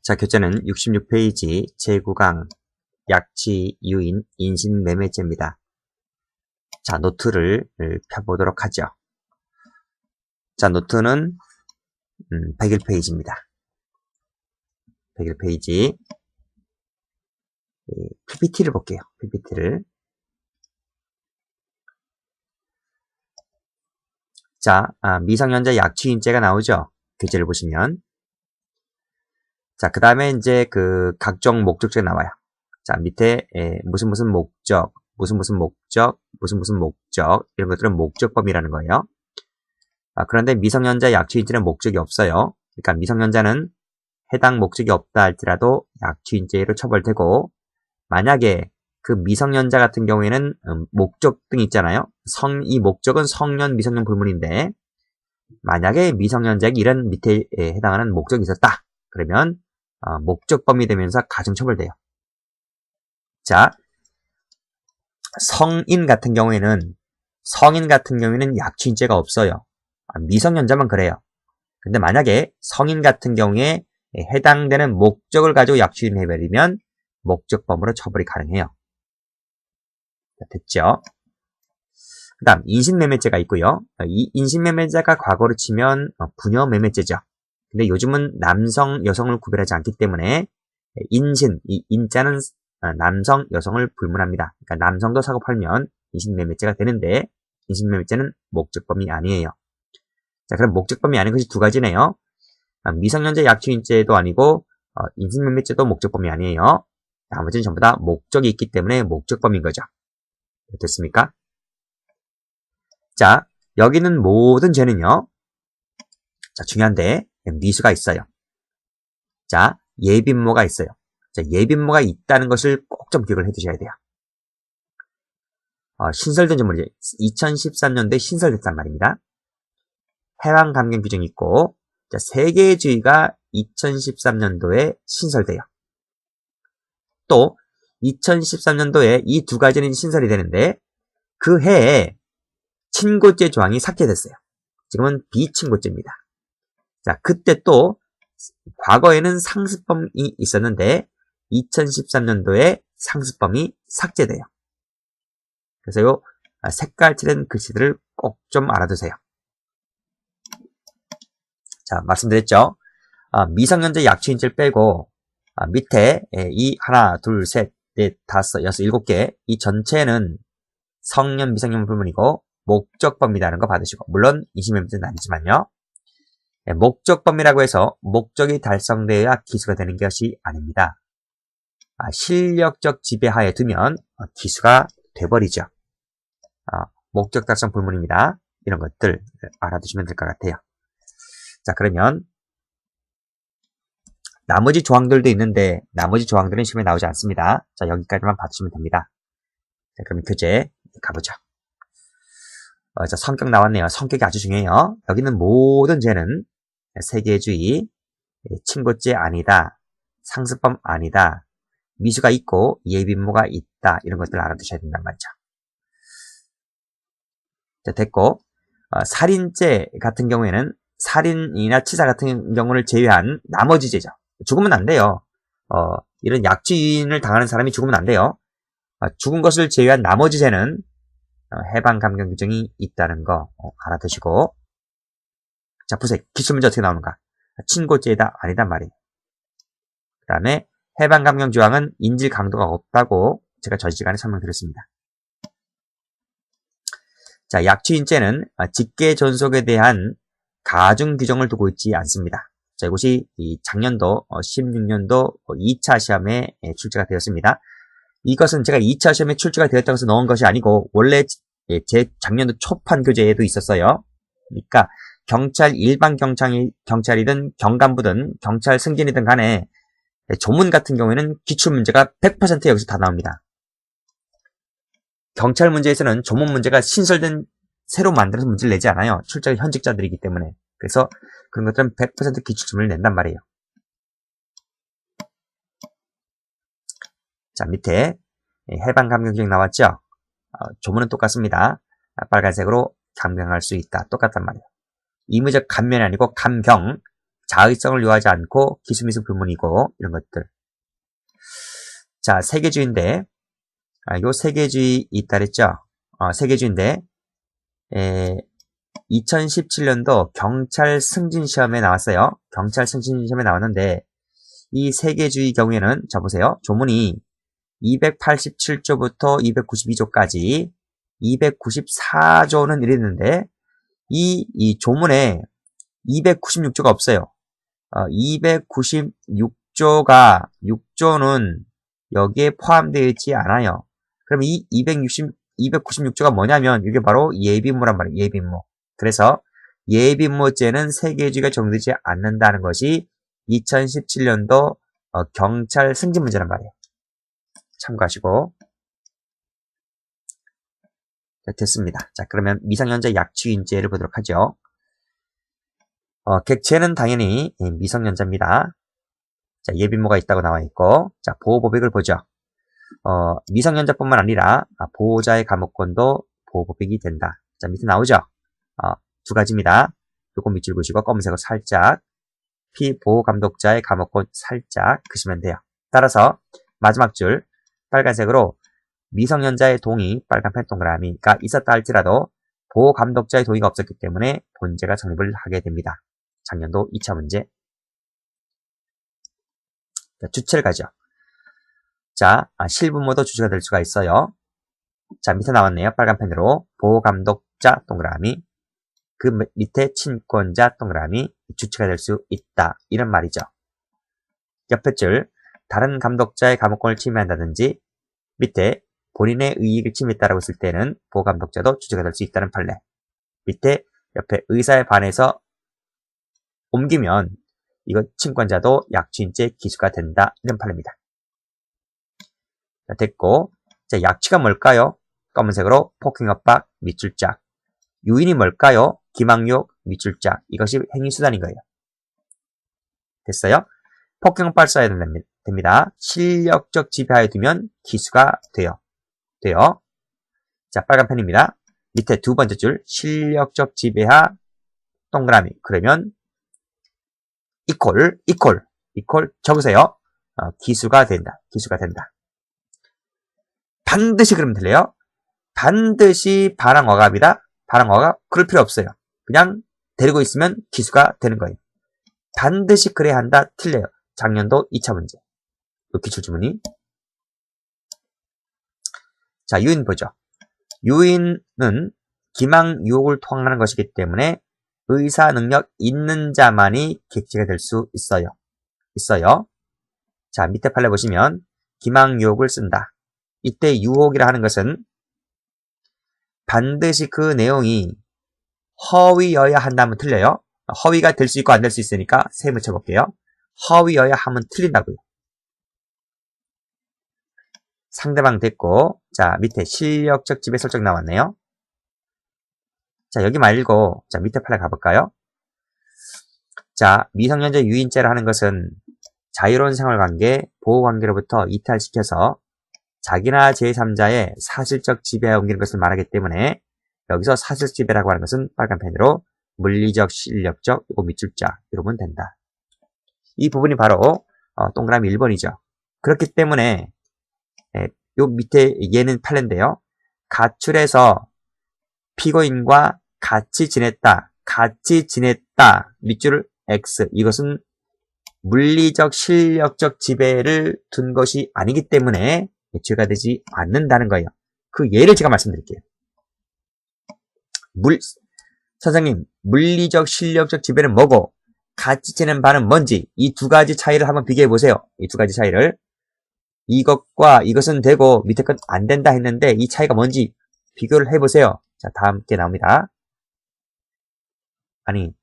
자, 교재는 66페이지 제9강 약치, 유인, 인신, 매매죄입니다. 자, 노트를 펴보도록 하죠. 자, 노트는 101페이지입니다. 101페이지 PPT를 볼게요. PPT를. 자, 미성년자 약취인죄가 나오죠. 교재를 보시면. 자, 그 다음에 이제 각종 목적죄가 나와요. 자, 밑에 무슨 목적, 무슨 목적, 무슨 목적, 이런 것들은 목적범위라는 거예요. 그런데 미성년자 약취인죄는 목적이 없어요. 그러니까 미성년자는 해당 목적이 없다 할지라도 약취인죄로 처벌되고, 만약에 그 미성년자 같은 경우에는 목적 등이 있잖아요. 이 목적은 성년, 미성년 불문인데, 만약에 미성년자에게 이런 밑에 해당하는 목적이 있었다. 그러면 목적범위 되면서 가중처벌돼요. 자, 성인 같은 경우에는 약취인죄가 없어요. 미성년자만 그래요. 근데 만약에 성인 같은 경우에 해당되는 목적을 가지고 약취인해버리면 목적범으로 처벌이 가능해요. 됐죠? 그 다음 인신매매죄가 있고요. 이 인신매매죄가 과거로 치면 부녀매매죄죠. 근데 요즘은 남성, 여성을 구별하지 않기 때문에 이 인자는 남성, 여성을 불문합니다. 그러니까 남성도 사고 팔면 인신매매죄가 되는데 인신매매죄는 목적범위 아니에요. 자, 그럼 목적범위 아닌 것이 두 가지네요. 미성년자 약취인죄도 아니고 인신매매죄도 목적범위 아니에요. 나머지는 전부 다 목적이 있기 때문에 목적범위인 거죠. 됐습니까? 자, 여기는 모든 죄는요. 자, 중요한데 미수가 있어요. 자, 예빈모가 있어요. 자, 예빈모가 있다는 것을 꼭 좀 기억을 해두셔야 돼요. 신설된 전문이죠. 2013년도에 신설됐단 말입니다. 해왕 감경 규정이 있고, 자, 세계주의가 2013년도에 신설돼요. 또 2013년도에 이 두 가지는 신설이 되는데 그 해에 친고죄 조항이 삭제됐어요. 지금은 비친고죄입니다. 자, 그때 또 과거에는 상습범이 있었는데 2013년도에 상습범이 삭제돼요. 그래서 요 색깔칠한 글씨들을 꼭 좀 알아두세요. 자, 말씀드렸죠. 미성년자 약취인죄를 빼고 밑에 이 하나, 둘, 셋, 넷, 다섯, 여섯, 일곱 개 이 전체는 성년, 미성년 불문이고 목적범위라는 거 받으시고, 물론 인신매매죄는 아니지만요. 목적범위라고 해서 목적이 달성되어야 기수가 되는 것이 아닙니다. 실력적 지배하에 두면 기수가 돼버리죠. 목적 달성 불문입니다. 이런 것들 알아두시면 될 것 같아요. 자, 그러면 나머지 조항들도 있는데 나머지 조항들은 시험에 나오지 않습니다. 자, 여기까지만 봐주시면 됩니다. 자, 그럼 교재 가보죠. 자, 성격 나왔네요. 성격이 아주 중요해요. 여기는 모든 죄는 세계주의, 친고죄 아니다, 상습범 아니다, 미수가 있고 예빈모가 있다, 이런 것들을 알아두셔야 된단 말이죠. 자, 됐고, 살인죄 같은 경우에는 살인이나 치사 같은 경우를 제외한 나머지 죄죠. 죽으면 안 돼요. 이런 약취인을 당하는 사람이 죽으면 안 돼요. 죽은 것을 제외한 나머지 죄는 해방 감경 규정이 있다는 거 알아두시고, 자, 보세요. 기출문제 어떻게 나오는가? 친고죄이다, 아니다 말이에요. 그 다음에 해방 감경 조항은 인질 강도가 없다고 제가 전 시간에 설명드렸습니다. 자, 약취인죄는 직계 존속에 대한 가중 규정을 두고 있지 않습니다. 자, 이것이 작년도 16년도 2차 시험에 출제가 되었습니다. 이것은 제가 2차 시험에 출제가 되었다고 해서 넣은 것이 아니고 원래 제 작년도 초판 교재에도 있었어요. 그러니까 일반 경찰이든 경감부든 경찰 승진이든 간에 조문 같은 경우에는 기출문제가 100% 여기서 다 나옵니다. 경찰 문제에서는 조문 문제가 신설된 새로 만들어서 문제를 내지 않아요. 출제가 현직자들이기 때문에. 그래서 그런 것들은 100% 기출문을 낸단 말이에요. 자, 밑에 해방 감경 규정 나왔죠? 조문은 똑같습니다. 빨간색으로 감경할 수 있다. 똑같단 말이에요. 의무적 감면이 아니고 감경. 자의성을 요하지 않고 기수미수 불문이고 이런 것들. 자, 세계주의인데 요 세계주의 있다 그랬죠? 세계주의인데 2017년도 경찰 승진 시험에 나왔어요. 경찰 승진 시험에 나왔는데 이 세계주의 경우에는 자 보세요. 조문이 287조부터 292조까지 294조는 이랬는데 이 조문에 296조가 없어요. 296조가 6조는 여기에 포함되어 있지 않아요. 그럼 이 296조가 뭐냐면 이게 바로 예비무란 말이에요. 예비무. 그래서 예비무죄는 세계주의가 적용되지 않는다는 것이 2017년도 경찰 승진 문제란 말이에요. 참고하시고. 자, 됐습니다. 자, 그러면 미성년자 약취인죄를 보도록 하죠. 객체는 당연히 미성년자입니다. 자, 예비무가 있다고 나와 있고, 자, 보호법익을 보죠. 미성년자뿐만 아니라 보호자의 감호권도 보호법익이 된다. 자, 밑에 나오죠. 두 가지입니다. 요거 밑줄 그시고 검은색으로 살짝 피보호감독자의 감호권 살짝 그시면 돼요. 따라서 마지막 줄 빨간색으로 미성년자의 동의 빨간펜 동그라미가 있었다 할지라도 보호감독자의 동의가 없었기 때문에 본죄가 성립을 하게 됩니다. 작년도 2차 문제. 자, 주체를 가죠. 자, 실부모도 주체가 될 수가 있어요. 자, 밑에 나왔네요. 빨간펜으로 보호감독자 동그라미 그 밑에 친권자 동그라미 주체가 될 수 있다. 이런 말이죠. 옆에 줄 다른 감독자의 감호권을 침해한다든지 밑에 본인의 이익을 침해했다라고 했을 때는 보호감독자도 주체가 될 수 있다는 판례. 밑에 옆에 의사에 반해서 옮기면 이거 친권자도 약취인죄 기수가 된다. 이런 판례입니다. 자, 됐고 자, 약취가 뭘까요? 검은색으로 폭행협박 밑줄짝. 유인이 뭘까요? 기망욕 밑줄짝. 이것이 행위수단인 거예요. 됐어요? 폭행법을 써야 됩니다. 실력적 지배하에 두면 기수가 돼요. 자, 빨간 펜입니다. 밑에 두 번째 줄 실력적 지배하 동그라미. 그러면 이퀄 적으세요. 기수가 된다. 반드시 그러면 될래요? 반드시 반항어갑이다. 반항어갑 그럴 필요 없어요. 그냥 데리고 있으면 기수가 되는 거예요. 반드시 그래야 한다. 틀려요. 작년도 2차 문제. 요 기출주문이. 자, 유인 보죠. 유인은 기망 유혹을 통하는 것이기 때문에 의사 능력 있는 자만이 객체가 될 수 있어요. 자, 밑에 판례 보시면 기망 유혹을 쓴다. 이때 유혹이라 하는 것은 반드시 그 내용이 허위여야 한다면 틀려요. 허위가 될 수 있고 안 될 수 있으니까 세 묻혀볼게요. 허위여야 하면 틀린다고요. 상대방 됐고, 자, 밑에 실력적 지배 설정 나왔네요. 자, 여기 말고, 자, 밑에 판례 가볼까요? 자, 미성년자 유인죄를 하는 것은 자유로운 생활관계, 보호관계로부터 이탈시켜서 자기나 제3자의 사실적 지배에 옮기는 것을 말하기 때문에 여기서 사실적 지배라고 하는 것은 빨간 펜으로 물리적, 실력적, 이거 밑줄자 이러면 된다. 이 부분이 바로 동그라미 1번이죠. 그렇기 때문에 요 밑에 얘는 판례인데요. 가출해서 피고인과 같이 지냈다. 밑줄 X. 이것은 물리적, 실력적 지배를 둔 것이 아니기 때문에 죄가 되지 않는다는 거예요. 그 예를 제가 말씀드릴게요. 선생님, 물리적, 실력적 지배는 뭐고 같이 지내는 바는 뭔지 이 두 가지 차이를 한번 비교해 보세요. 이 두 가지 차이를. 이것과 이것은 되고 밑에 건 안 된다 했는데 이 차이가 뭔지 비교를 해보세요. 자, 다음 게 나옵니다. 아니,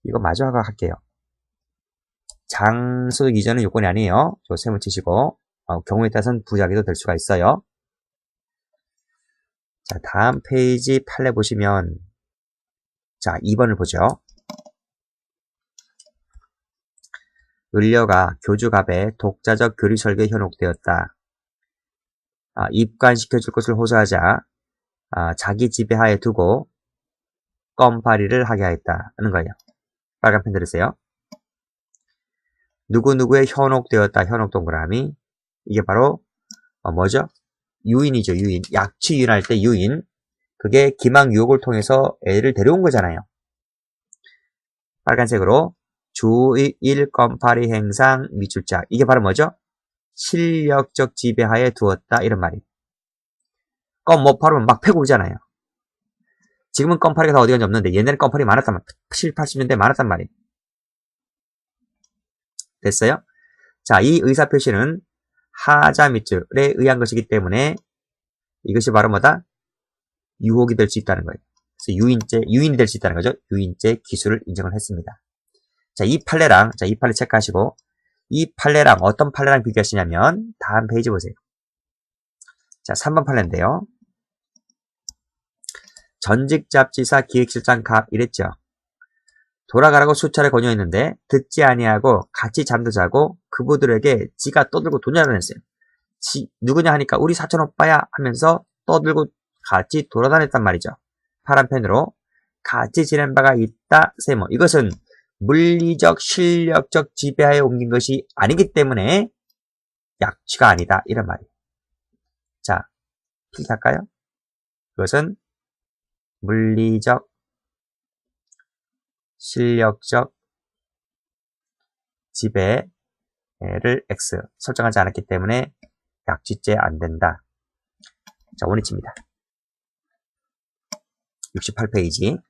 이거 마저 하고 할게요. 장소득 이전은 요건이 아니에요. 저 세모 치시고 경우에 따라서는 부작위도 될 수가 있어요. 자, 다음 페이지 판례 보시면 자, 2번을 보죠. 을려가 교주갑에 독자적 교리 설계에 현혹되었다. 입관시켜줄 것을 호소하자 자기 지배하에 두고 껌파리를 하게 하였다는 거예요. 빨간 펜 들으세요. 누구누구에 현혹되었다. 현혹 동그라미. 이게 바로 뭐죠? 유인이죠. 유인. 약취 유인할 때 유인. 그게 기망 유혹을 통해서 애를 데려온 거잖아요. 빨간색으로 주일 건파리 행상 미출자. 이게 바로 뭐죠? 실력적 지배하에 두었다. 이런 말이에요. 껌모파로는 막 패고 오잖아요. 지금은 껌파리가 다 어디 간지 없는데 옛날에 껌파리 많았단 말이에요. 70, 80년대에 많았단 말이에요. 됐어요? 자, 이 의사표시는 하자 밑줄에 의한 것이기 때문에 이것이 바로 뭐다? 유혹이 될 수 있다는 거예요. 그래서 유인이 될 수 있다는 거죠. 유인죄 기술을 인정을 했습니다. 자, 이 판례랑, 자, 이 판례 체크하시고, 이 판례랑 어떤 판례랑 비교하시냐면, 다음 페이지 보세요. 자, 3번 판례인데요. 전직잡지사 기획실장 갑 이랬죠. 돌아가라고 수차례 권유했는데 듣지 아니하고 같이 잠도 자고 그부들에게 지가 떠들고 돈 자랑했어요. 누구냐 하니까 우리 사촌 오빠야 하면서 떠들고 같이 돌아다녔단 말이죠. 파란 펜으로 같이 지낸 바가 있다 세모. 이것은 물리적 실력적 지배하에 옮긴 것이 아니기 때문에 약취가 아니다 이런 말이에요. 자, 필기할까요? 그것은 물리적 실력적 지배를 X 설정하지 않았기 때문에 약취죄 안 된다. 자, 원위치입니다. 68페이지.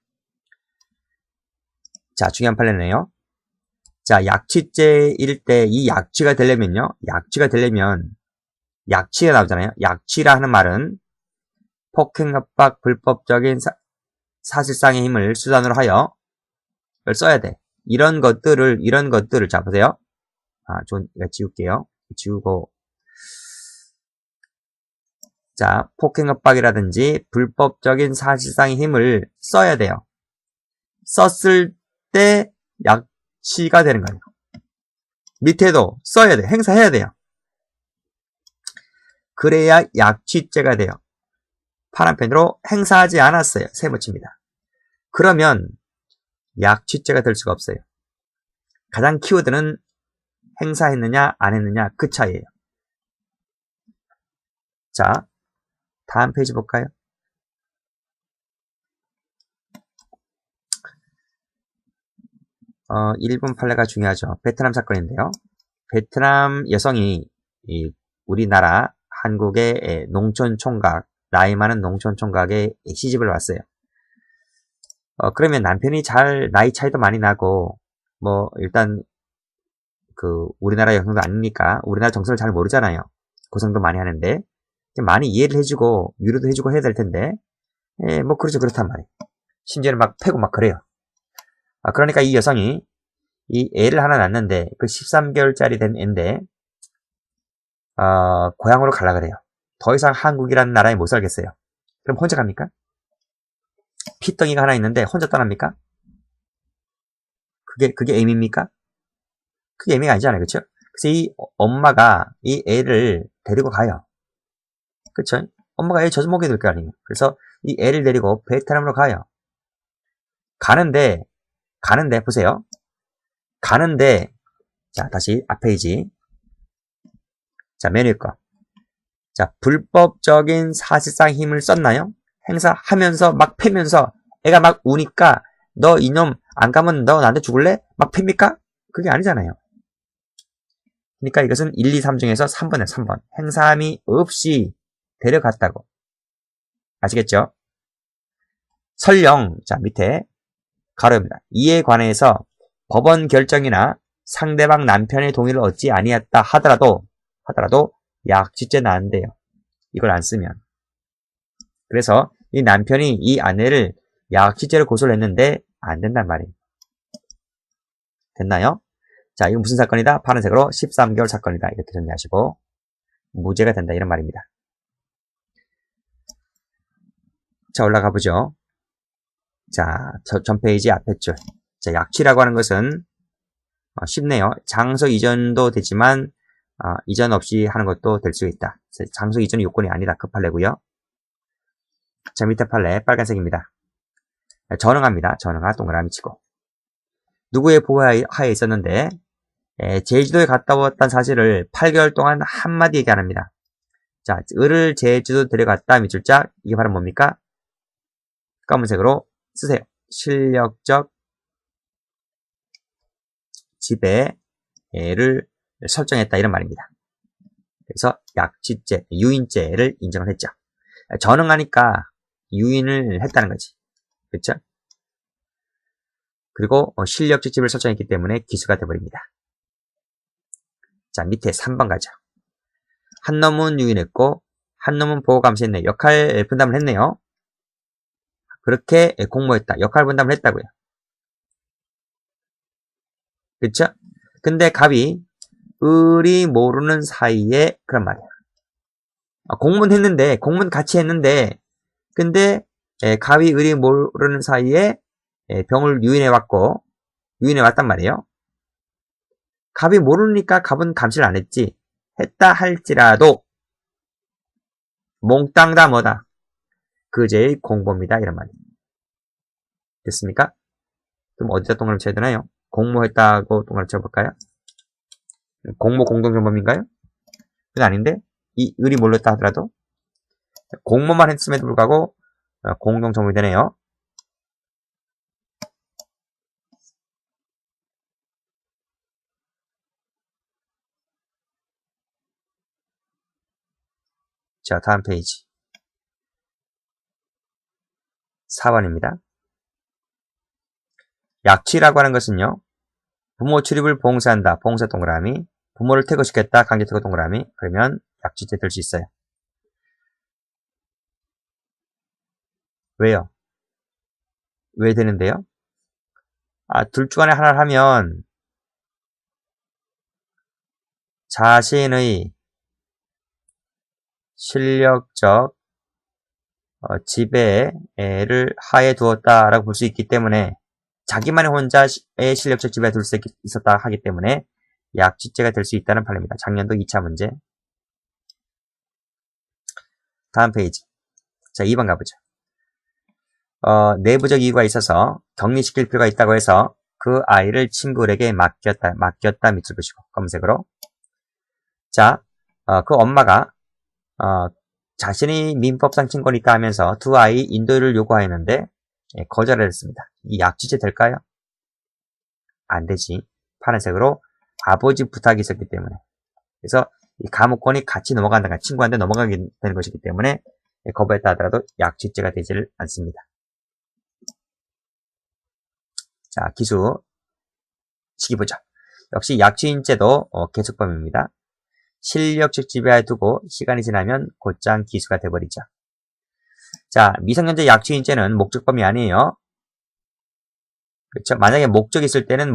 자, 중요한 판례네요. 자, 약취죄일 때 이 약취가 되려면요. 약취가 되려면 약취가 나오잖아요. 약취라 하는 말은 폭행, 협박, 불법적인 사실상의 힘을 수단으로 하여 를 써야 돼. 이런 것들을 자, 보세요. 이거 지울게요. 지우고. 자, 폭행, 협박이라든지 불법적인 사실상의 힘을 써야 돼요. 썼을 때 약취가 되는 거예요. 밑에도 써야 돼. 행사해야 돼요. 그래야 약취죄가 돼요. 파란 펜으로 행사하지 않았어요. 세모칩니다. 그러면 약취죄가 될 수가 없어요. 가장 키워드는 행사했느냐 안 했느냐 그 차이예요. 자, 다음 페이지 볼까요? 일본 판례가 중요하죠. 베트남 사건인데요. 베트남 여성이 우리나라 한국의 농촌 총각, 나이 많은 농촌 총각에 시집을 왔어요. 그러면 남편이 나이 차이도 많이 나고, 일단, 우리나라 여성도 아니니까, 우리나라 정서를 잘 모르잖아요. 고생도 많이 하는데, 많이 이해를 해주고, 위로도 해주고 해야 될 텐데, 그렇단 말이에요. 심지어는 막 패고 막 그래요. 그러니까 이 여성이, 이 애를 하나 낳는데, 그 13개월짜리 된 애인데, 고향으로 가려고 그래요. 더 이상 한국이라는 나라에 못 살겠어요. 그럼 혼자 갑니까? 피덩이가 하나 있는데 혼자 떠납니까? 그게 애미입니까? 그게 애미가 아니잖아요. 그쵸? 그래서 이 엄마가 이 애를 데리고 가요. 그쵸? 엄마가 애 젖먹게 될 거 아니에요. 그래서 이 애를 데리고 베트남으로 가요. 가는데, 보세요. 가는데, 자, 다시 앞 페이지. 자, 맨 위에 거. 자, 불법적인 사실상 힘을 썼나요? 행사하면서 막 패면서 애가 막 우니까 너 이놈 안 가면 너 나한테 죽을래? 막 팹니까? 그게 아니잖아요. 그러니까 이것은 1, 2, 3 중에서 3번이에요. 3번. 행사함이 없이 데려갔다고. 아시겠죠? 설령 자 밑에 가로입니다. 이에 관해서 법원 결정이나 상대방 남편의 동의를 얻지 아니했다 하더라도 약취죄는 안 돼요. 이걸 안 쓰면. 그래서 이 남편이 이 아내를 약취죄로 고소를 했는데 안 된단 말이에요. 됐나요? 자, 이건 무슨 사건이다? 파란색으로 13개월 사건이다. 이렇게 정리하시고 무죄가 된다. 이런 말입니다. 자, 올라가 보죠. 자, 전 페이지 앞에 줄. 자, 약취라고 하는 것은 쉽네요. 장소 이전도 되지만 이전 없이 하는 것도 될 수 있다. 장소 이전이 요건이 아니다. 그 판례고요. 자, 밑에 판례 빨간색입니다. 전응합니다. 전응하 동그라미 치고. 누구의 보호하에 있었는데 제주도에 갔다 왔다는 사실을 8개월 동안 한마디 얘기 안 합니다. 자, 을을 제주도 데려갔다 밑줄짝. 이게 바로 뭡니까? 검은색으로 쓰세요. 실력적 지배를 설정했다 이런 말입니다. 그래서 약취죄, 유인죄를 인정을 했죠. 전응하니까 유인을 했다는 거지. 그렇죠? 그리고 실력적 지배를 설정했기 때문에 기수가 되어버립니다. 자, 밑에 3번 가죠. 한 놈은 유인했고 한 놈은 보호감시했네요. 역할 분담을 했네요. 그렇게 공모했다. 역할 분담을 했다고요. 그쵸? 근데 갑이 을이 모르는 사이에 그런 말이야. 공문 했는데 공문 같이 했는데 근데 갑이 을이 모르는 사이에 병을 유인해 왔단 말이에요. 갑이 모르니까 갑은 감시를 안 했지. 했다 할지라도 몽땅 다 뭐다? 그 죄의 공모입니다. 이런 말이에요. 됐습니까? 그럼 어디다 동그라미 쳐야 되나요? 공모했다고 동그라미 쳐볼까요? 공모 공동정범인가요? 그건 아닌데 이 을이 몰랐다 하더라도 공모만 했음에도 불구하고 공동정범이 되네요. 자, 다음 페이지 4번입니다. 약취라고 하는 것은요. 부모 출입을 봉사한다. 봉사 동그라미. 부모를 퇴거시켰다. 강제 퇴거 동그라미. 그러면 약취죄 될 수 있어요. 왜요? 왜 되는데요? 둘 중 안에 하나를 하면 자신의 실력적 지배를 하에 두었다라고 볼 수 있기 때문에 자기만의 혼자의 실력적 지배에 둘 수 있었다 하기 때문에 약취죄가 될 수 있다는 판례입니다. 작년도 2차 문제. 다음 페이지. 자, 2번 가보죠. 내부적 이유가 있어서 격리시킬 필요가 있다고 해서 그 아이를 친구에게 맡겼다 밑줄 그시고 검은색으로. 자, 그 엄마가 자신이 민법상 친권이 있다 하면서 두 아이 인도를 요구하였는데 거절을 했습니다. 이 약취죄 될까요? 안 되지. 파란색으로 아버지 부탁이 있었기 때문에. 그래서 이 가무권이 같이 넘어간다가 친구한테 넘어가게 되는 것이기 때문에 거부했다 하더라도 약취죄가 되지를 않습니다. 자, 기수 시기 보죠. 역시 약취인죄도 계속범입니다. 실력적 지배하에 두고 시간이 지나면 곧장 기수가 돼버리죠. 자, 미성년자 약취인죄는 목적범이 아니에요. 그렇죠? 만약에 목적이 있을 때는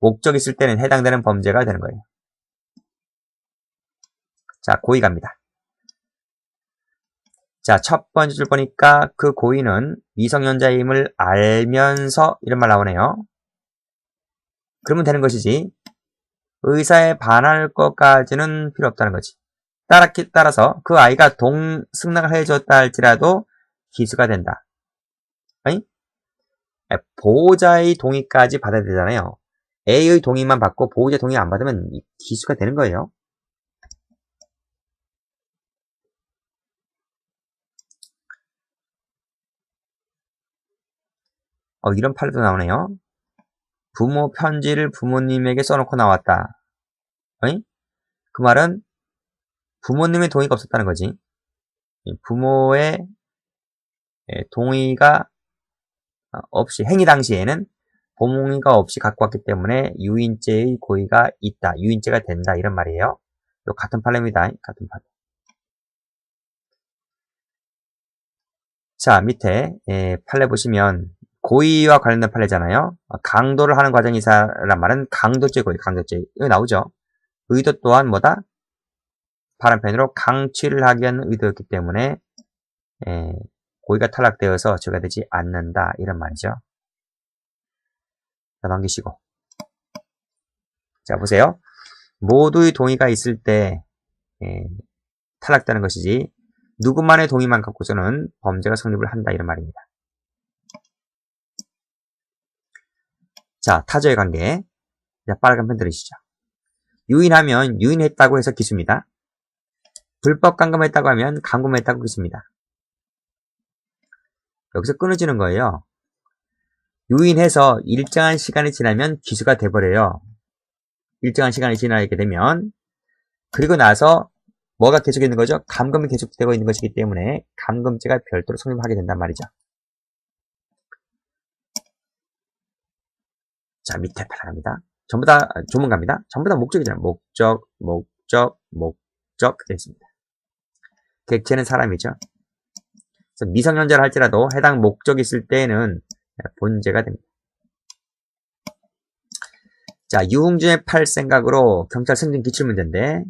목적이 있을 때는 해당되는 범죄가 되는 거예요. 자, 고의 갑니다. 자, 첫 번째 줄 보니까 그 고의는 미성년자임을 알면서 이런 말 나오네요. 그러면 되는 것이지 의사에 반할 것까지는 필요 없다는 거지. 따라서 그 아이가 승낙을 해줬다 할지라도 기수가 된다. 아니? 보호자의 동의까지 받아야 되잖아요. A의 동의만 받고 보호자 동의 안 받으면 기수가 되는 거예요. 이런 판례도 나오네요. 부모 편지를 부모님에게 써놓고 나왔다. 그 말은 부모님의 동의가 없었다는 거지. 부모의 동의가 없이 행위 당시에는 동의가 없이 갖고 왔기 때문에 유인죄의 고의가 있다. 유인죄가 된다. 이런 말이에요. 같은 판례입니다. 같은 판례. 자, 밑에 판례 보시면 고의와 관련된 판례잖아요. 강도를 하는 과정이사란 말은 강도죄 고의, 강도죄. 이거 나오죠. 의도 또한 뭐다? 파란펜으로 강취를 하기 위한 의도였기 때문에 고의가 탈락되어서 죄가 되지 않는다. 이런 말이죠. 자, 넘기시고. 자, 보세요. 모두의 동의가 있을 때 탈락되는 것이지 누구만의 동의만 갖고서는 범죄가 성립을 한다. 이런 말입니다. 자, 타저의 관계. 자, 빨간 펜 들으시죠. 유인하면 유인했다고 해서 기수입니다. 불법 감금했다고 하면 감금했다고 기수입니다. 여기서 끊어지는 거예요. 유인해서 일정한 시간이 지나면 기수가 돼버려요. 일정한 시간이 지나게 되면. 그리고 나서 뭐가 계속 있는 거죠? 감금이 계속되고 있는 것이기 때문에 감금죄가 별도로 성립하게 된단 말이죠. 자, 밑에 팔아갑니다. 전부 다 조문갑니다. 전부 다 목적이잖아요. 목적, 목적, 목적 되어 있습니다. 객체는 사람이죠. 그래서 미성년자를 할지라도 해당 목적이 있을 때에는 본죄가 됩니다. 자, 유흥준의 팔 생각으로 경찰 승진 기출문제인데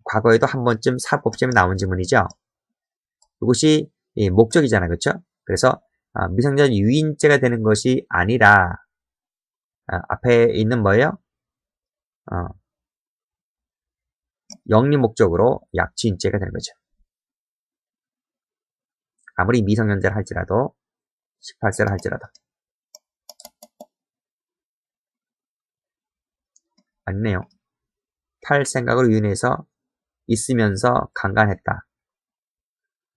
과거에도 한 번쯤 사법시험에 나온 지문이죠. 이것이 목적이잖아요. 그렇죠? 그래서 미성년자 유인죄가 되는 것이 아니라 앞에 있는 뭐예요? 영리 목적으로 약취인죄가 되는 거죠. 아무리 미성년자를 할지라도 18세를 할지라도 맞네요. 팔 생각으로 유인해서 있으면서 강간했다.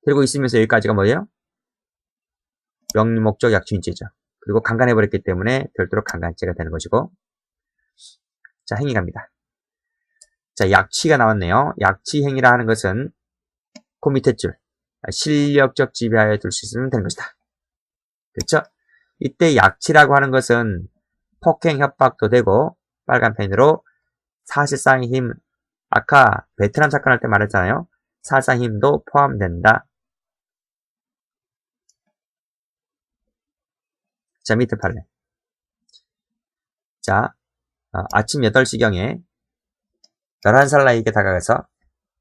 그리고 있으면서 여기까지가 뭐예요? 영리 목적 약취인죄죠. 그리고 강간해버렸기 때문에 별도로 강간죄가 되는 것이고. 자, 행위 갑니다. 자, 약취가 나왔네요. 약취행위라 하는 것은 그 밑에 줄 실력적 지배하에 둘 수 있으면 되는 것이다. 그렇죠? 이때 약취라고 하는 것은 폭행 협박도 되고 빨간 펜으로 사실상의 힘, 아까 베트남 사건 할 때 말했잖아요. 사실상 힘도 포함된다. 자, 밑에 판례. 자, 아침 8시경에 11살 나이에게 다가가서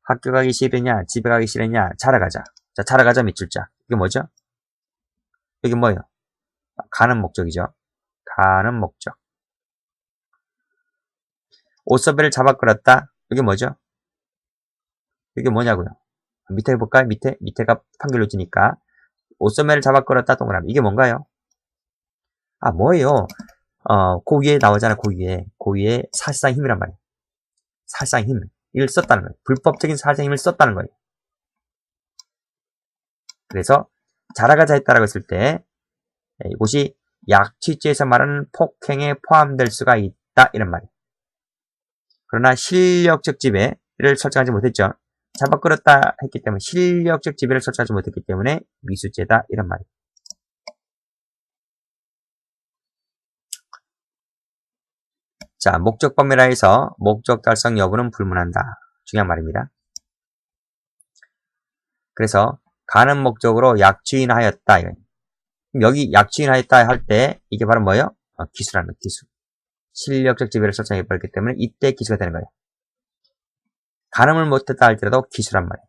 학교 가기 싫으냐, 집에 가기 싫으냐, 자러 가자. 자, 자러 가자 밑줄자. 이게 뭐죠? 이게 뭐예요? 가는 목적이죠. 가는 목적. 옷소매를 잡아 끌었다. 이게 뭐죠? 이게 뭐냐고요? 밑에 볼까요? 밑에가 판결로 지니까 옷소매를 잡아 끌었다 동그라미. 이게 뭔가요? 뭐예요? 그 위에 나오잖아. 그 위에 사실상 힘이란 말이에요. 사실상 힘을 썼다는 거예요. 불법적인 사실상 힘을 썼다는 거예요. 그래서 자라가자 했다라고 했을 때 이것이 약취죄에서 말하는 폭행에 포함될 수가 있다 이런 말이에요. 그러나 실력적 지배를 설정하지 못했죠. 잡아 끌었다 했기 때문에 실력적 지배를 설정하지 못했기 때문에 미수죄다 이런 말이에요. 자, 목적 범위라 해서 목적 달성 여부는 불문한다. 중요한 말입니다. 그래서 가는 목적으로 약취인하였다. 여기 약취인하였다 할 때 이게 바로 뭐예요? 기수라는 거예요. 기수. 실력적 지배를 설정해버렸기 때문에 이때 기수가 되는 거예요. 가늠을 못했다 할지라도 기수란 말이에요.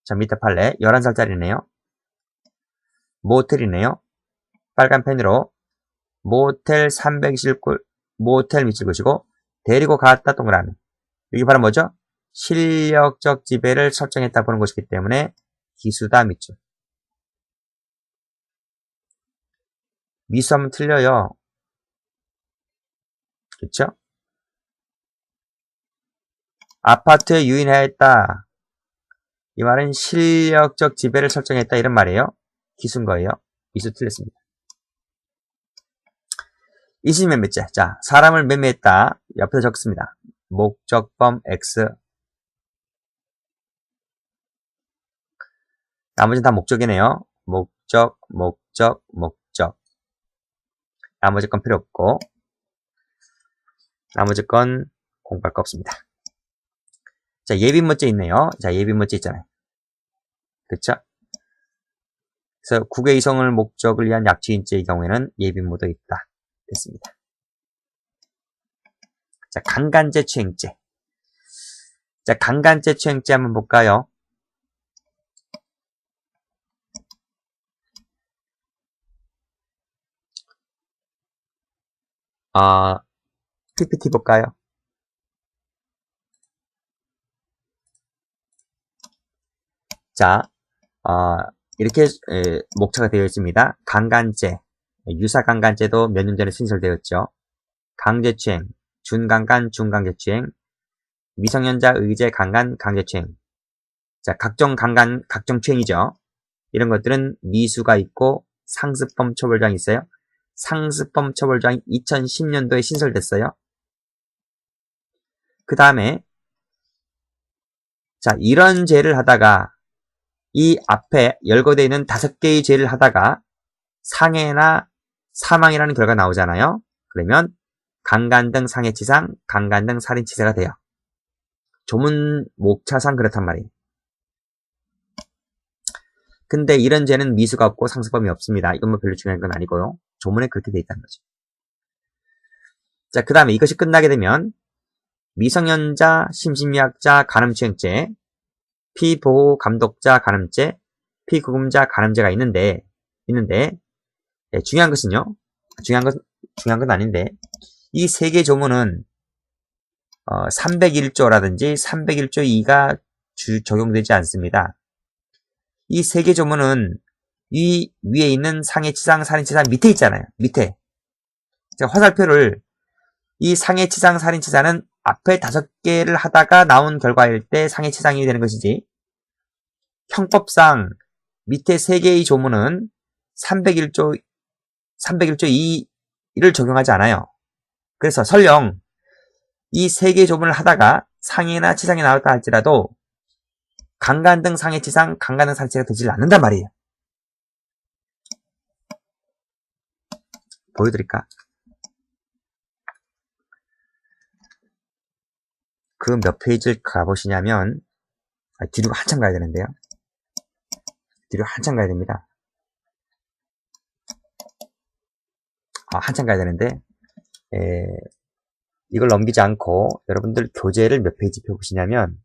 자, 밑에 판례 11살짜리네요. 모텔이네요. 빨간 펜으로 모텔 320골 모텔 밑줄 그시고 데리고 갔다 동그라미. 이게 바로 뭐죠? 실력적 지배를 설정했다 보는 것이기 때문에 기수다 밑줄. 미수하면 틀려요. 그쵸? 아파트에 유인하였다. 이 말은 실력적 지배를 설정했다 이런 말이에요. 기수인 거예요. 미수 틀렸습니다. 20매매죄. 자, 사람을 매매했다. 옆에 적습니다. 목적범 X. 나머지는 다 목적이네요. 목적, 목적, 목적. 나머지 건 필요 없고. 나머지 건 공부할 거 없습니다. 자, 예비문제 있네요. 자, 예비문제 있잖아요. 그쵸? 그래서 국외 이성을 목적을 위한 약취인죄의 경우에는 예비무도 있다. 됐습니다. 자, 강간죄 추행죄. 자, 강간죄 추행죄 한번 볼까요? PPT 볼까요? 자, 이렇게 목차가 되어 있습니다. 강간죄, 유사강간죄도 몇 년 전에 신설되었죠. 강제추행, 준강간, 중강제추행, 미성년자 의제 강간, 강제추행. 자, 각종 강간, 각종 추행이죠. 이런 것들은 미수가 있고 상습범 처벌조항이 있어요. 상습범 처벌조항이 2010년도에 신설됐어요. 그 다음에 자, 이런 죄를 하다가 이 앞에 열거되어 있는 5개의 죄를 하다가 상해나 사망이라는 결과가 나오잖아요. 그러면 강간 등 상해치상, 강간 등 살인치사가 돼요. 조문 목차상 그렇단 말이에요. 근데 이런 죄는 미수가 없고 상습범이 없습니다. 이건 뭐 별로 중요한 건 아니고요. 조문에 그렇게 돼 있다는 거죠. 자, 그 다음에 이것이 끝나게 되면 미성년자, 심신미약자, 간음추행죄, 피보호 감독자 간음죄, 피구금자 간음죄가 있는데 네, 중요한 것은요. 중요한 건 아닌데 이 세 개 조문은 301조라든지 301조 2가 적용되지 않습니다. 이 세 개 조문은 이 위에 있는 상해치상, 살인치상 밑에 있잖아요. 밑에. 자, 화살표를 이 상해치상, 살인치사는 앞에 5개를 하다가 나온 결과일 때 상해치상이 되는 것이지 형법상 밑에 3개의 조문은 301조 2를 적용하지 않아요. 그래서 설령 이 3개의 조문을 하다가 상해나 치상이 나왔다 할지라도 강간 등 상해치상, 강간 등 살인치사가 되지 않는단 말이에요. 보여드릴까? 그 몇 페이지를 가보시냐면 뒤로 한참 가야 되는데요. 뒤로 한참 가야 됩니다. 한참 가야 되는데 이걸 넘기지 않고 여러분들 교재를 몇 페이지 펴보시냐면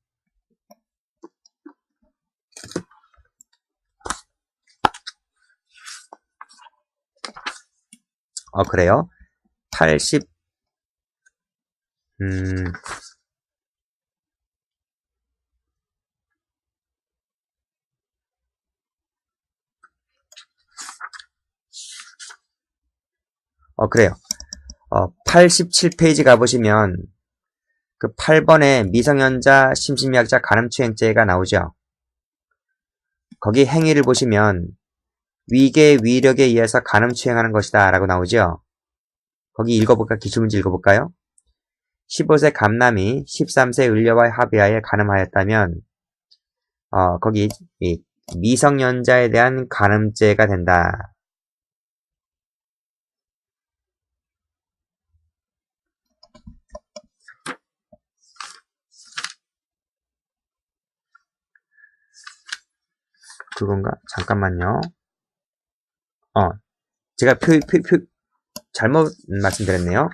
그래요? 80 그래요. 87페이지 가보시면 그 8번에 미성년자 심신미약자 간음추행죄가 나오죠. 거기 행위를 보시면 위계 위력에 의해서 간음추행하는 것이다 라고 나오죠. 거기 읽어볼까? 기출문제 읽어볼까요? 15세 감남이 13세 을려와의 합의하에 간음하였다면 거기 미성년자에 대한 간음죄가 된다. 그건가? 잠깐만요. 제가 잘못 말씀드렸네요.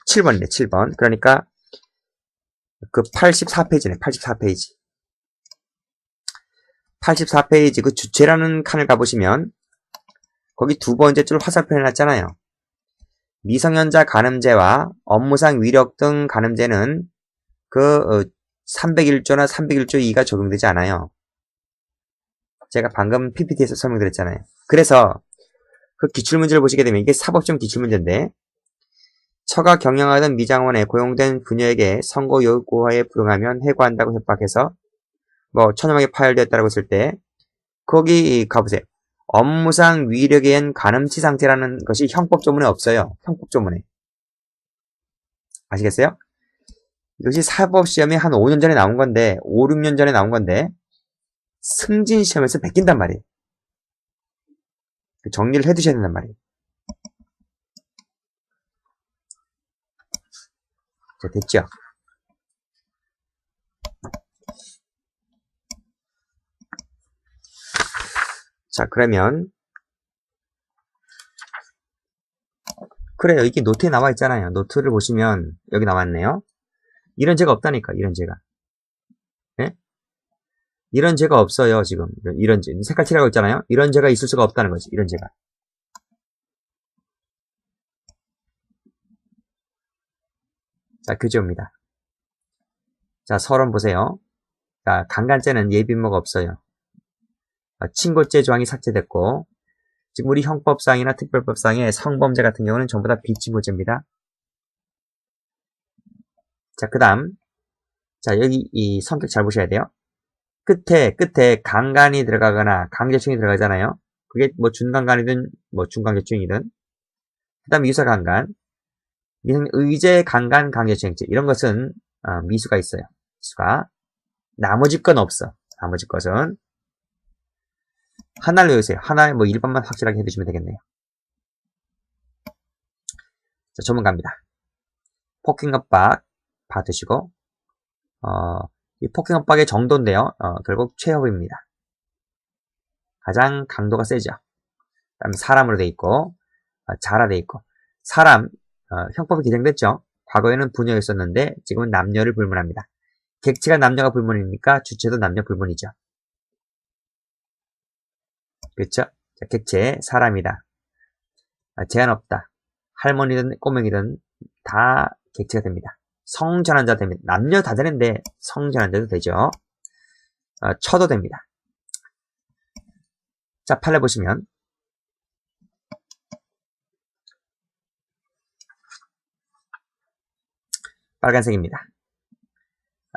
7번이네, 7번. 그러니까, 그 84페이지네, 84페이지. 84페이지, 그 주체라는 칸을 가보시면, 거기 두 번째 줄 화살표 해놨잖아요. 미성년자 간음죄와 업무상 위력 등 간음죄는 그 301조나 301조 2가 적용되지 않아요. 제가 방금 PPT에서 설명드렸잖아요. 그래서 그 기출문제를 보시게 되면 이게 사법시험 기출문제인데 처가 경영하던 미장원에 고용된 부녀에게 선고 요구하에 불응하면 해고한다고 협박해서 천연하게 파열되었다고 했을 때 거기 가보세요. 업무상 위력에 의한 간음치상죄라는 것이 형법조문에 없어요. 형법조문에. 아시겠어요? 이것이 사법시험에 한 5년 전에 나온 건데 5, 6년 전에 나온 건데 승진시험에서 베낀단 말이에요. 정리를 해두셔야 된단 말이에요. 자, 됐죠? 자, 그러면 그래요. 이게 노트에 나와 있잖아요. 노트를 보시면 여기 나왔네요. 이런 죄가 없다니까, 이런 죄가. 네? 이런 죄가 없어요, 지금. 이런 죄. 색깔 칠하고 있잖아요. 이런 죄가 있을 수가 없다는 거지, 이런 죄가. 자, 교재입니다. 자, 서론 보세요. 자, 강간죄는 예비무가 없어요. 친고죄 조항이 삭제됐고, 지금 우리 형법상이나 특별법상의 성범죄 같은 경우는 전부 다 비치무죄입니다. 자, 그 다음. 자, 여기 이 성격 잘 보셔야 돼요. 끝에 강간이 들어가거나 강제추행이 들어가잖아요. 그게 뭐 준강간이든 뭐 중강제추행이든. 그 다음 미수사 강간. 의제 강간 강제추행죄. 이런 것은 미수가 있어요. 미수가. 나머지 건 없어. 나머지 것은. 하나를 외우세요. 하나의 뭐 일반만 확실하게 해두시면 되겠네요. 자, 조문 갑니다. 폭행협박 받으시고, 이 폭행협박의 정도인데요. 결국 최협입니다. 가장 강도가 세죠. 그 다음에 사람으로 돼 있고, 자라 돼 있고, 사람, 형법이 개정됐죠. 과거에는 부녀였었는데, 지금은 남녀를 불문합니다. 객체가 남녀가 불문이니까 주체도 남녀 불문이죠. 그렇죠? 자, 객체, 사람이다. 제한 없다. 할머니든 꼬맹이든 다 객체가 됩니다. 성전환자 됩니다. 남녀 다 되는데 성전환자도 되죠. 처도 됩니다. 자, 판례 보시면 빨간색입니다.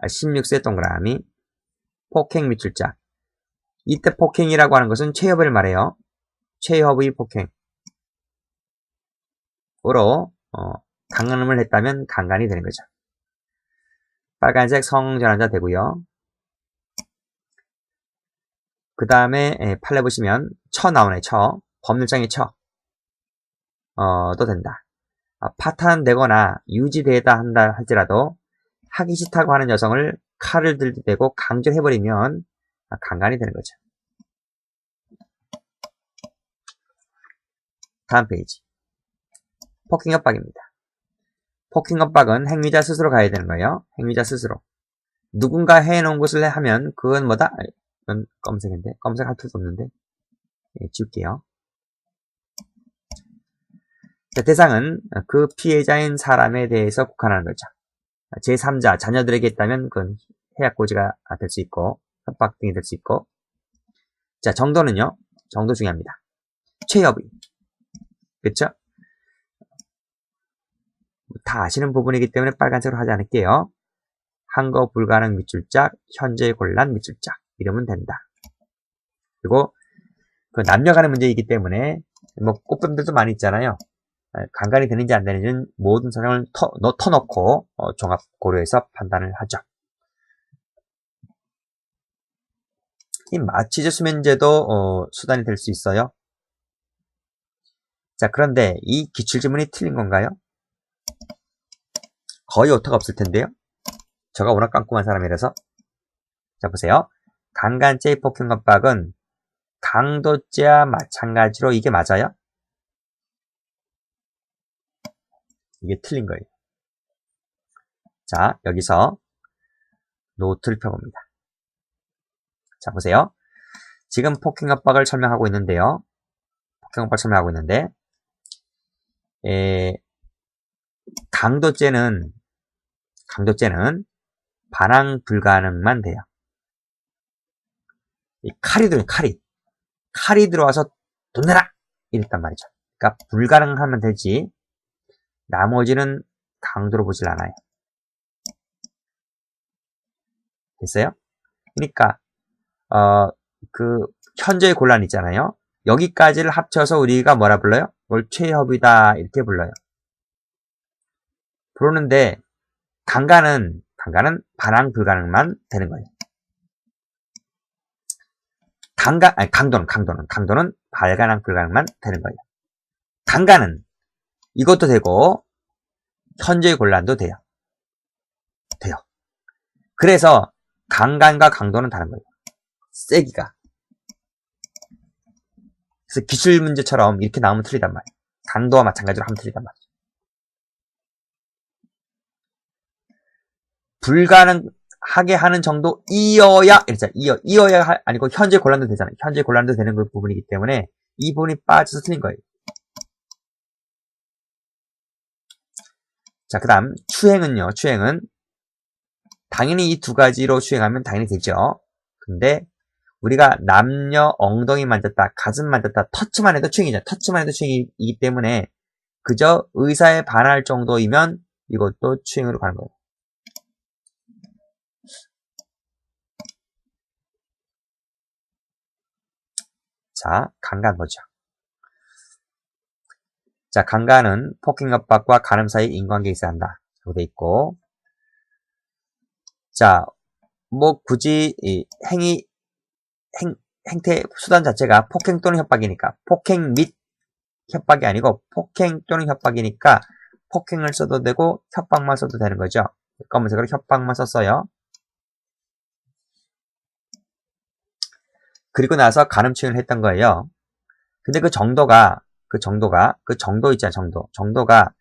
16세 동그라미 폭행 및 출자. 이때 폭행이라고 하는 것은 최협을 말해요. 최협의 폭행으로 강간을 했다면 강간이 되는 거죠. 빨간색 성전환자 되고요. 그 다음에 판례 보시면 처 나오네. 처. 법률장의 처. 또 된다. 파탄되거나 유지되다 한다 할지라도 하기 싫다고 하는 여성을 칼을 들이대고 강제해버리면 강간이 되는 거죠. 다음 페이지. 폭행협박입니다. 폭행협박은 행위자 스스로 가야 되는 거예요. 행위자 스스로. 누군가 해놓은 것을 하면 그건 뭐다? 이건 검색인데 검색할 필요도 없는데 지울게요. 자, 대상은 그 피해자인 사람에 대해서 국한하는 거죠. 제3자, 자녀들에게 있다면 그건 해약고지가 될 수 있고 협박 등이 될 수 있고. 자, 정도는요. 정도 중요합니다. 최협의. 그렇죠? 다 아시는 부분이기 때문에 빨간색으로 하지 않을게요. 한거 불가능 밑줄짝, 현재 곤란 밑줄짝 이러면 된다. 그리고 그 남녀 간의 문제이기 때문에 뭐 꽃뱀들도 많이 있잖아요. 강간이 되는지 안 되는지는 모든 사정을 터놓고 종합 고려해서 판단을 하죠. 이 마취제 수면제도 수단이 될 수 있어요. 자, 그런데 이 기출지문이 틀린 건가요? 거의 오타가 없을 텐데요. 제가 워낙 깜깜한 사람이라서. 자, 보세요. 강간죄의 폭행협박은 강도죄와 마찬가지로 이게 맞아요? 이게 틀린 거예요. 자, 여기서 노트를 펴봅니다. 자, 보세요. 지금 폭행협박을 설명하고 있는데요. 폭행협박을 설명하고 있는데 강도죄는 반항 불가능만 돼요. 이 칼이 들어와서 돈 내라! 이랬단 말이죠. 그러니까 불가능하면 되지 나머지는 강도로 보질 않아요. 됐어요? 그러니까 그 현재의 곤란 있잖아요. 여기까지를 합쳐서 우리가 뭐라 불러요? 뭘 최협이다 이렇게 불러요. 부르는데 강간은 반항 불가능만 되는 거예요. 강도는 반항 불가능만 되는 거예요. 강간은 이것도 되고 현재의 곤란도 돼요. 그래서 강간과 강도는 다른 거예요. 세기가. 그래서 기출 문제처럼 이렇게 나오면 틀리단 말이에요. 강도와 마찬가지로 하면 틀리단 말이에요. 불가능하게 하는 정도이어야 이랬잖아요. 이어야 아니고 현재 곤란도 되잖아요. 현재 곤란도 되는 그 부분이기 때문에 이 부분이 빠져서 틀린 거예요. 자, 그 다음 추행은요. 추행은 당연히 이 두 가지로 추행하면 당연히 되죠. 근데 우리가 남녀 엉덩이 만졌다, 가슴 만졌다, 터치만 해도 추행이죠. 터치만 해도 추행이기 때문에 그저 의사에 반할 정도이면 이것도 추행으로 가는 거예요. 자, 강간 보죠. 자, 강간은 폭행 협박과 간음 사이 인관계에 있어야 한다. 라고 돼 있고, 자, 뭐 굳이 이 행태 수단 자체가 폭행 또는 협박이니까 폭행 및 협박이 아니고 폭행 또는 협박이니까 폭행을 써도 되고 협박만 써도 되는 거죠. 검은색으로 협박만 썼어요. 그리고 나서 간음추행을 했던 거예요. 근데 그 정도 있잖아요, 정도가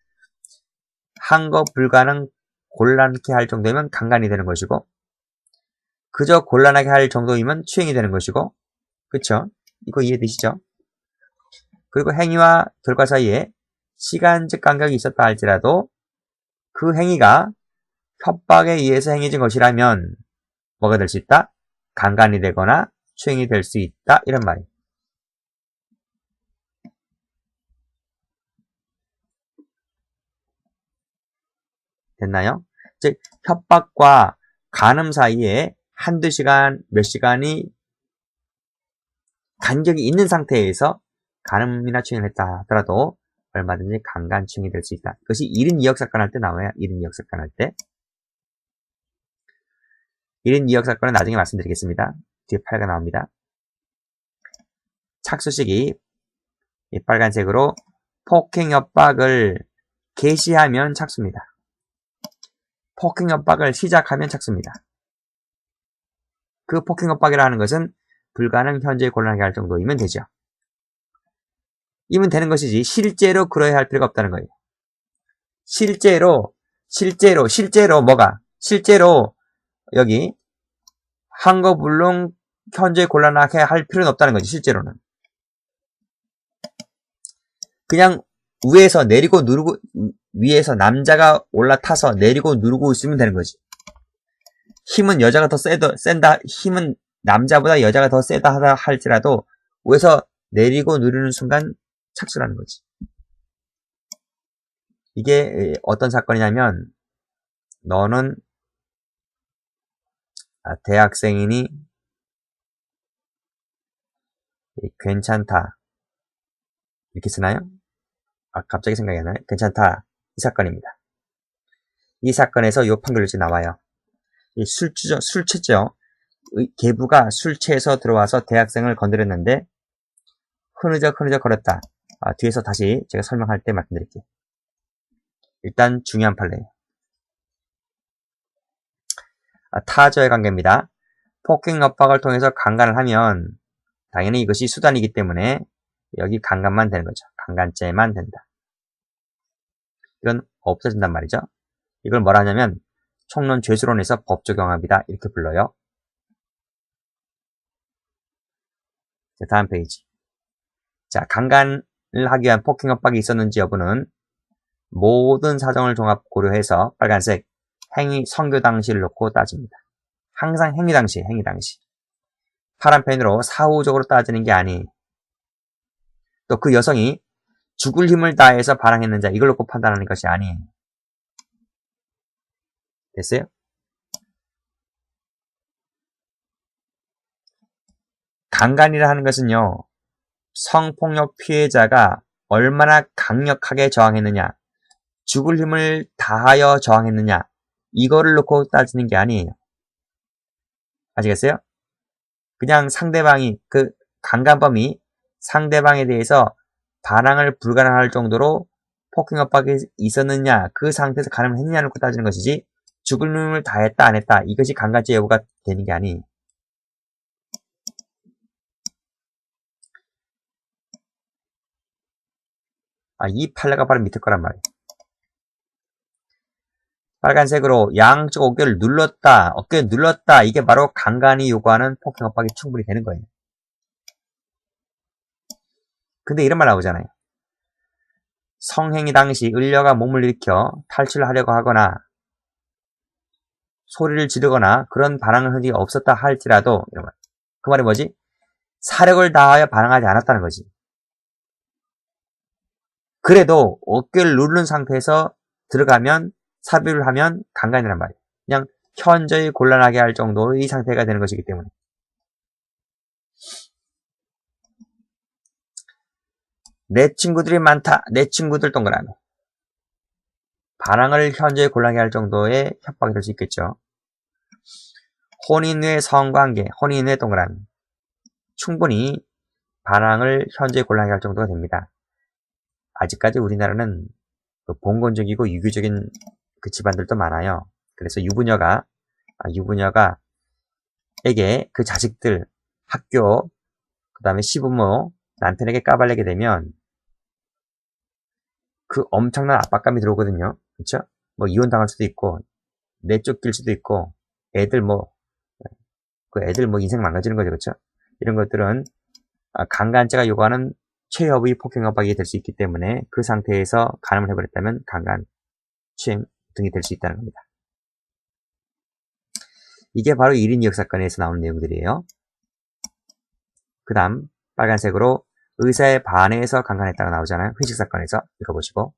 한거 불가능 곤란케 할 정도면 강간이 되는 것이고, 그저 곤란하게 할 정도이면 추행이 되는 것이고, 그쵸? 이거 이해되시죠? 그리고 행위와 결과 사이에 시간적 간격이 있었다 할지라도 그 행위가 협박에 의해서 행해진 것이라면 뭐가 될 수 있다? 강간이 되거나 추행이 될 수 있다, 이런 말이에요. 됐나요? 즉 협박과 간음 사이에 한두 시간, 몇 시간이 간격이 있는 상태에서 간음이나 추행을 했다 하더라도 얼마든지 강간, 추행이 될 수 있다. 그것이 1인 2역 사건 할 때 나와요. 1인 2역 사건 할 때. 1인 2역 사건은 나중에 말씀드리겠습니다. 뒤에 8가 나옵니다. 착수식이 이 빨간색으로 폭행 협박을 개시하면 착수입니다. 폭행 협박을 시작하면 착수입니다. 그 폭행 협박이라는 것은 불가능 현재에 곤란하게 할 정도이면 되죠. 이면 되는 것이지 실제로 그러야 할 필요가 없다는 거예요. 실제로 여기 한거불능 현재 곤란하게 할 필요는 없다는 거지. 실제로는 그냥 위에서 내리고 누르고, 위에서 남자가 올라타서 내리고 누르고 있으면 되는 거지. 힘은 여자가 더 센다, 힘은 남자보다 여자가 더 세다 하다 할지라도 위에서 내리고 누르는 순간 착수라는 거지. 이게 어떤 사건이냐면, 너는 대학생이니 괜찮다 이렇게 쓰나요? 갑자기 생각이 안 나요. 괜찮다, 이 사건입니다. 이 사건에서 요 판결이 나와요. 이 술취죠. 계부가 술 취해서 들어와서 대학생을 건드렸는데 흐느적 거렸다. 뒤에서 다시 제가 설명할 때 말씀드릴게요. 일단 중요한 판례예요. 타저의 관계입니다. 폭행 협박을 통해서 강간을 하면 당연히 이것이 수단이기 때문에 여기 강간만 되는 거죠. 강간죄만 된다. 이건 없어진단 말이죠. 이걸 뭐라 하냐면 총론 죄수론에서 법조경합이다 이렇게 불러요. 자, 다음 페이지. 자, 강간을 하기 위한 폭행 협박이 있었는지 여부는 모든 사정을 종합 고려해서 빨간색 행위 선교 당시를 놓고 따집니다. 항상 행위 당시. 파란 펜으로 사후적으로 따지는 게 아니. 또 그 여성이 죽을 힘을 다해서 반항했는지 이걸 놓고 판단하는 것이 아니. 됐어요? 강간이라 하는 것은요, 성폭력 피해자가 얼마나 강력하게 저항했느냐, 죽을 힘을 다하여 저항했느냐, 이거를 놓고 따지는 게 아니에요. 아시겠어요? 그냥 상대방이, 그 강간범이 상대방에 대해서 반항을 불가능할 정도로 폭행 협박이 있었느냐, 그 상태에서 간음을 했느냐를 놓고 따지는 것이지, 죽을 힘을 다했다 안 했다, 이것이 강간죄 여부가 되는 게 아니에요. 이 판례가 바로 밑에 거란 말이에요. 빨간색으로 양쪽 어깨를 눌렀다, 이게 바로 강간이 요구하는 폭행 협박이 충분히 되는 거예요. 근데 이런 말 나오잖아요. 성행위 당시 을려가 몸을 일으켜 탈출하려고 하거나 소리를 지르거나 그런 반항을 흔히 없었다 할지라도, 이런 말. 그 말이 뭐지? 사력을 다하여 반항하지 않았다는 거지. 그래도 어깨를 누른 상태에서 들어가면 삽입을 하면 강간이란 말이에요. 그냥 현저히 곤란하게 할 정도의 상태가 되는 것이기 때문에. 내 친구들이 많다. 내 친구들 동그라미. 반항을 현저히 곤란하게 할 정도의 협박이 될 수 있겠죠. 혼인 후의 성관계, 혼인 후의 동그라미. 충분히 반항을 현저히 곤란하게 할 정도가 됩니다. 아직까지 우리나라는 봉건적이고 유교적인 그 집안들도 많아요. 그래서 유부녀가에게 그 자식들, 학교, 그 다음에 시부모, 남편에게 까발리게 되면 그 엄청난 압박감이 들어오거든요. 그쵸? 뭐 이혼당할 수도 있고, 내쫓길 수도 있고, 애들 뭐 인생 망가지는 거죠. 그쵸? 이런 것들은 강간죄가 요구하는 최협의 폭행 협박이 될 수 있기 때문에 그 상태에서 간음을 해버렸다면 강간, 추행 등이 될 수 있다는 겁니다. 이게 바로 1인 2역 사건에서 나오는 내용들이에요. 그 다음 빨간색으로 의사에 반해서 강간했다가 나오잖아요. 회식 사건에서 읽어보시고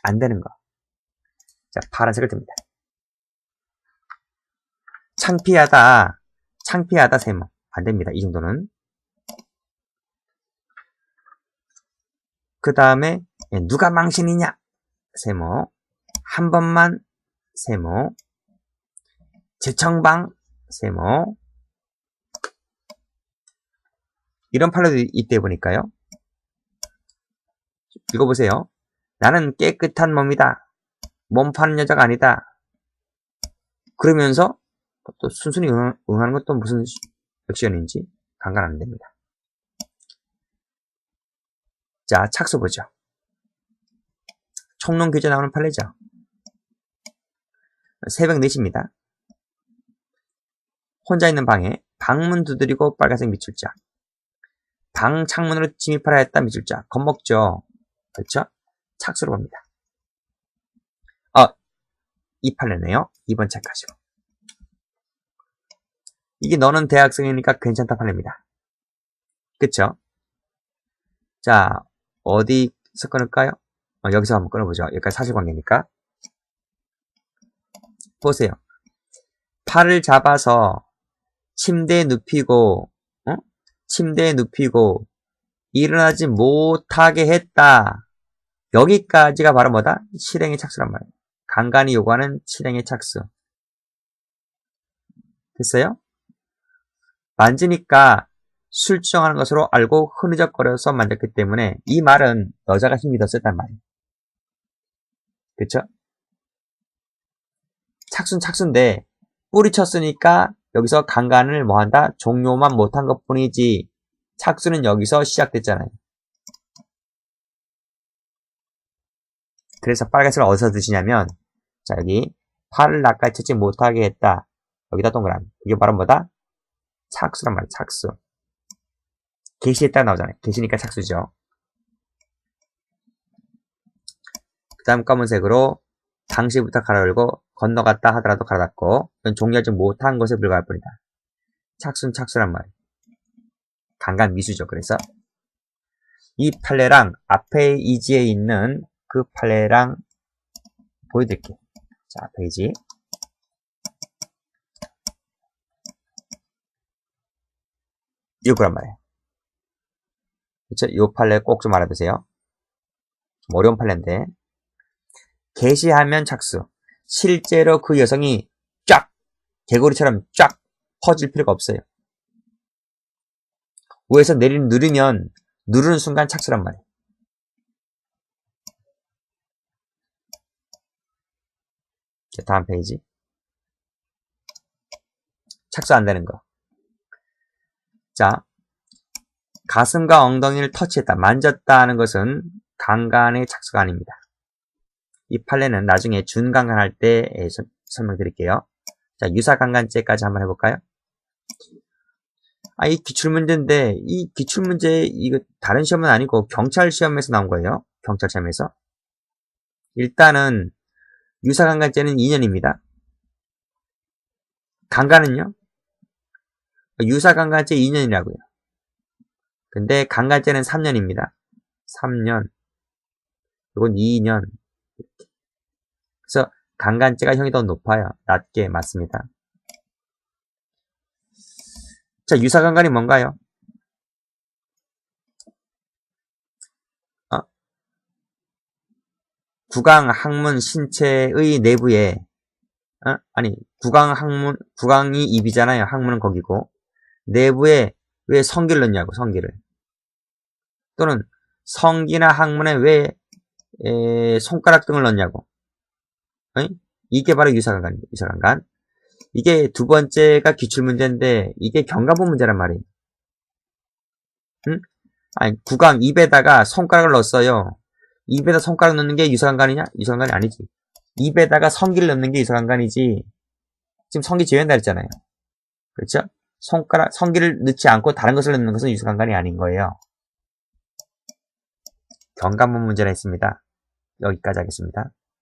안 되는 거. 자, 파란색을 듭니다. 창피하다 세모. 안 됩니다. 이 정도는. 그 다음에 누가 망신이냐 세모. 한 번만 세모. 재청방 세모. 이런 판례도 있대 보니까요. 읽어보세요. 나는 깨끗한 몸이다. 몸 파는 여자가 아니다. 그러면서 또 순순히 응하는 것도 무슨 액션인지 강간 안 됩니다. 자, 착수 보죠. 총론 교재 나오는 판례죠. 새벽 4시입니다. 혼자 있는 방에 방문 두드리고 빨간색 미출자. 방 창문으로 침입하려 했다 미출자. 겁먹죠. 그렇죠? 착수로 봅니다. 이 판례네요. 2번 책하시고. 이게 너는 대학생이니까 괜찮다 판례입니다. 그쵸? 자, 어디서 끊을까요? 여기서 한번 끊어보죠. 여기까지 사실관계니까. 보세요. 팔을 잡아서 침대에 눕히고 일어나지 못하게 했다. 여기까지가 바로 뭐다? 실행의 착수란 말이에요. 강간이 요구하는 실행의 착수. 됐어요? 만지니까 술 주정하는 것으로 알고 흐느적거려서 만졌기 때문에 이 말은 여자가 힘이 더 셌단 말이에요. 그쵸? 착수는 착수인데 뿌리쳤으니까 여기서 강간을 뭐한다? 종료만 못한 것 뿐이지 착수는 여기서 시작됐잖아요. 그래서 빨간색을 어디서 드시냐면 자, 여기 팔을 낚아채지 못하게 했다. 여기다 동그라미. 이게 바로 뭐다? 착수란 말이야. 착수. 개시했다 나오잖아요. 개시니까 착수죠. 그 다음 검은색으로 당시부터 가로 열고 건너갔다 하더라도 가로 닫고 이건 종료하지 못한 것에 불과할 뿐이다. 착수는 착수란 말이에요. 강간 미수죠. 그래서 이 판례랑 앞에 이지에 있는 그 판례랑 보여드릴게요. 자, 페이지. 이거란 말이에요. 그쵸? 이 판례 꼭 좀 알아두세요. 좀 어려운 판례인데. 개시하면 착수. 실제로 그 여성이 쫙! 개구리처럼 쫙! 퍼질 필요가 없어요. 위에서 누르면 누르는 순간 착수란 말이에요. 자, 다음 페이지. 착수 안 되는 거. 자, 가슴과 엉덩이를 터치했다, 만졌다 하는 것은 강간의 착수가 아닙니다. 이 판례는 나중에 준강간할 때 설명드릴게요. 자, 유사강간죄까지 한번 해볼까요? 이 기출문제인데, 이 기출문제, 이거 다른 시험은 아니고 경찰 시험에서 나온 거예요. 경찰 시험에서. 일단은, 유사강간죄는 2년입니다. 강간은요? 유사간간제 2년이라고요. 근데 간간제는 3년입니다. 3년. 이건 2년. 그래서 간간제가 형이 더 높아요. 낮게 맞습니다. 자, 유사간간이 뭔가요? 구강, 항문, 신체의 내부에 구강이 입이잖아요. 항문은 거기고. 내부에 왜 성기를 넣냐고, 성기를. 또는 성기나 항문에 왜 손가락 등을 넣냐고. 이게 바로 유사간간입니다. 유사간간. 이게 두 번째가 기출문제인데, 이게 경감부 문제란 말이에요. 응? 아니, 구강, 입에다가 손가락을 넣었어요. 입에다 손가락 넣는 게 유사간간이냐? 유사간간이 아니지. 입에다가 성기를 넣는 게 유사간간이지. 지금 성기 제외한다 했잖아요. 그렇죠? 성기를 넣지 않고 다른 것을 넣는 것은 유사간간이 아닌 거예요. 경감부 문제라 했습니다. 여기까지 하겠습니다.